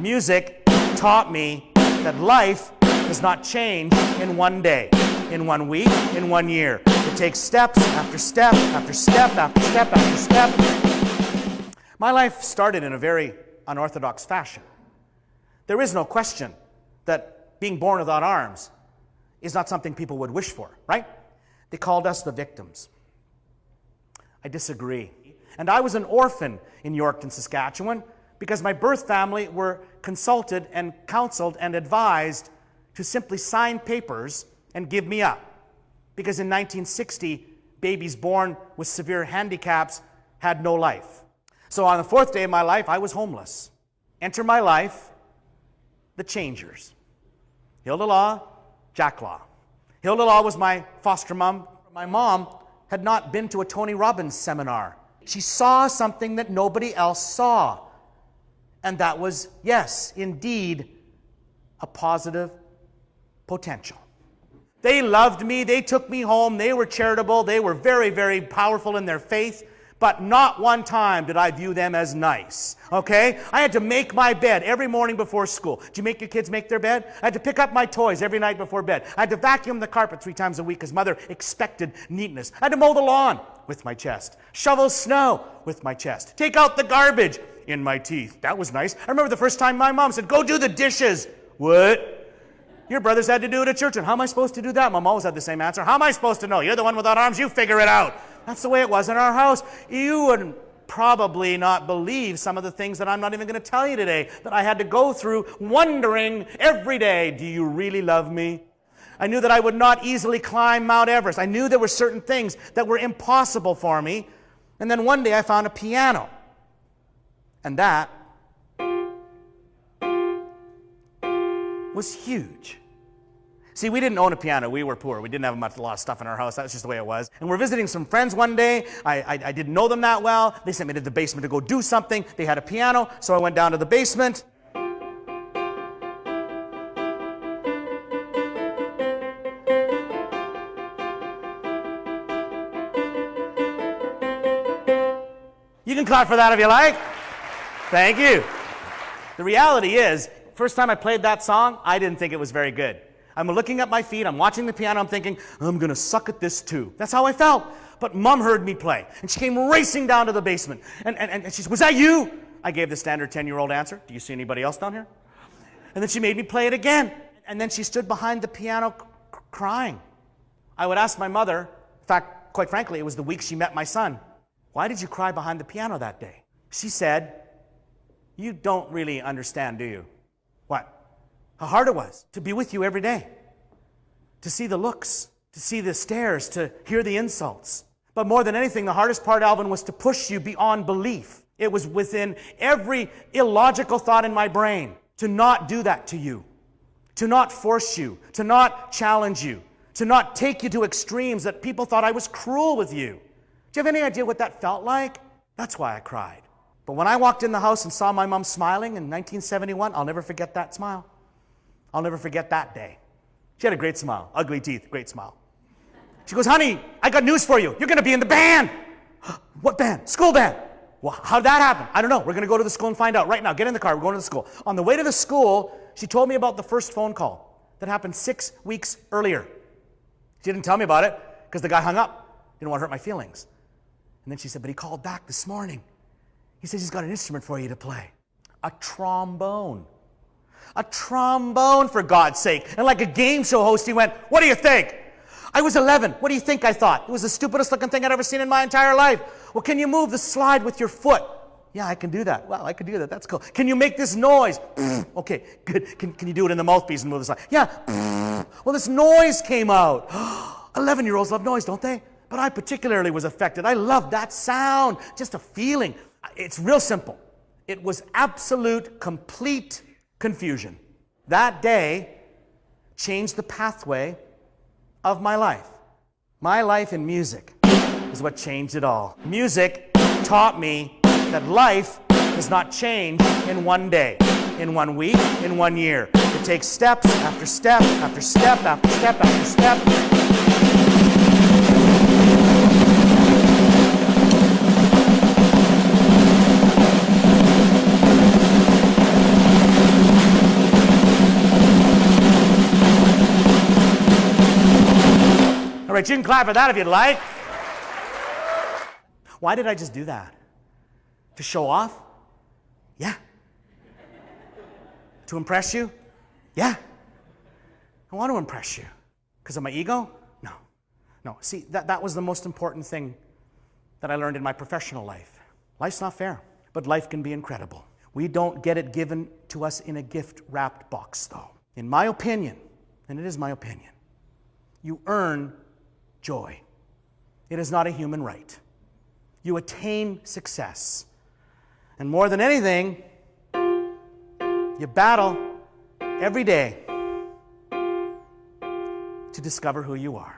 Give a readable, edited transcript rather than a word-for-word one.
Music taught me that life does not change in one day, in 1 week, in 1 year. It takes steps after step after step after step after step. My life started in a very unorthodox fashion. There is no question that being born without arms is not something people would wish for, right? They called us the victims. I disagree. And I was an orphan in Yorkton, Saskatchewan, because my birth family were consulted and counseled and advised to simply sign papers and give me up. Because in 1960, babies born with severe handicaps had no life. So on the 4th day of my life, I was homeless. Enter my life, the changers. Hilda Law, Jack Law. Hilda Law was my foster mom. My mom had not been to a Tony Robbins seminar. She saw something that nobody else saw. And that was, yes, indeed, a positive potential. They loved me. They took me home. They were charitable. They were very, very powerful in their faith. But not one time did I view them as nice, okay? I had to make my bed every morning before school. Do you make your kids make their bed? I had to pick up my toys every night before bed. I had to vacuum the carpet 3 times a week because Mother expected neatness. I had to mow the lawn with my chest. Shovel snow with my chest. Take out the garbage in my teeth. That was nice. I remember the first time my mom said, "Go do the dishes." What? Your brothers had to do it at church, and how am I supposed to do that? Mom always had the same answer. How am I supposed to know? You're the one without arms. You figure it out. That's the way it was in our house. You would probably not believe some of the things that I'm not even going to tell you today that I had to go through, wondering every day, do you really love me? I knew that I would not easily climb Mount Everest. I knew there were certain things that were impossible for me. And then one day I found a piano. And that was huge. See, we didn't own a piano. We were poor. We didn't have a lot of stuff in our house. That's just the way it was. And we're visiting some friends one day. I didn't know them that well. They sent me to the basement to go do something. They had a piano, so I went down to the basement. You can clap for that if you like. Thank you. The reality is, first time I played that song, I didn't think it was very good. I'm looking at my feet, I'm watching the piano, I'm thinking, I'm going to suck at this too. That's how I felt. But Mom heard me play, and she came racing down to the basement. And she said, "Was that you?" I gave the standard 10-year-old answer. "Do you see anybody else down here?" And then she made me play it again. And then she stood behind the piano crying. I would ask my mother, in fact, quite frankly, it was the week she met my son, "Why did you cry behind the piano that day?" She said, "You don't really understand, do you?" What? How hard it was to be with you every day, to see the looks, to see the stares, to hear the insults. But more than anything, the hardest part, Alvin, was to push you beyond belief. It was within every illogical thought in my brain to not do that to you, to not force you, to not challenge you, to not take you to extremes that people thought I was cruel with you. Do you have any idea what that felt like? That's why I cried. But when I walked in the house and saw my mom smiling in 1971, I'll never forget that smile. I'll never forget that day. She had a great smile, ugly teeth, great smile. She goes, "Honey, I got news for you. You're going to be in the band." "What band?" "School band." "Well, how'd that happen?" "I don't know. We're going to go to the school and find out right now. Get in the car. We're going to the school." On the way to the school, she told me about the first phone call that happened 6 weeks earlier. She didn't tell me about it because the guy hung up. Didn't want to hurt my feelings. And then she said, "But he called back this morning. He says he's got an instrument for you to play. A trombone." A trombone, for God's sake. And like a game show host, he went, "What do you think?" I was 11. What do you think I thought? It was the stupidest looking thing I'd ever seen in my entire life. "Well, can you move the slide with your foot?" "Yeah, I can do that." "Well, I can do that. That's cool." "Can you make this noise?" "Okay, good. Can you do it in the mouthpiece and move the slide?" "Yeah." Well, this noise came out. 11-year-olds love noise, don't they? But I particularly was affected. I loved that sound. Just a feeling. It's real simple. It was absolute, complete confusion. That day changed the pathway of my life. My life in music is what changed it all. Music taught me that life does not change in one day, in 1 week, in 1 year. It takes steps after step after step after step after step. right, you can clap for that if you'd like. Why did I just do that? To show off? Yeah. To impress you? Yeah. I want to impress you. Because of my ego? No. No. See, that was the most important thing that I learned in my professional life. Life's not fair, but life can be incredible. We don't get it given to us in a gift-wrapped box, though. In my opinion, and it is my opinion, you earn joy. It is not a human right. You attain success. And more than anything, you battle every day to discover who you are.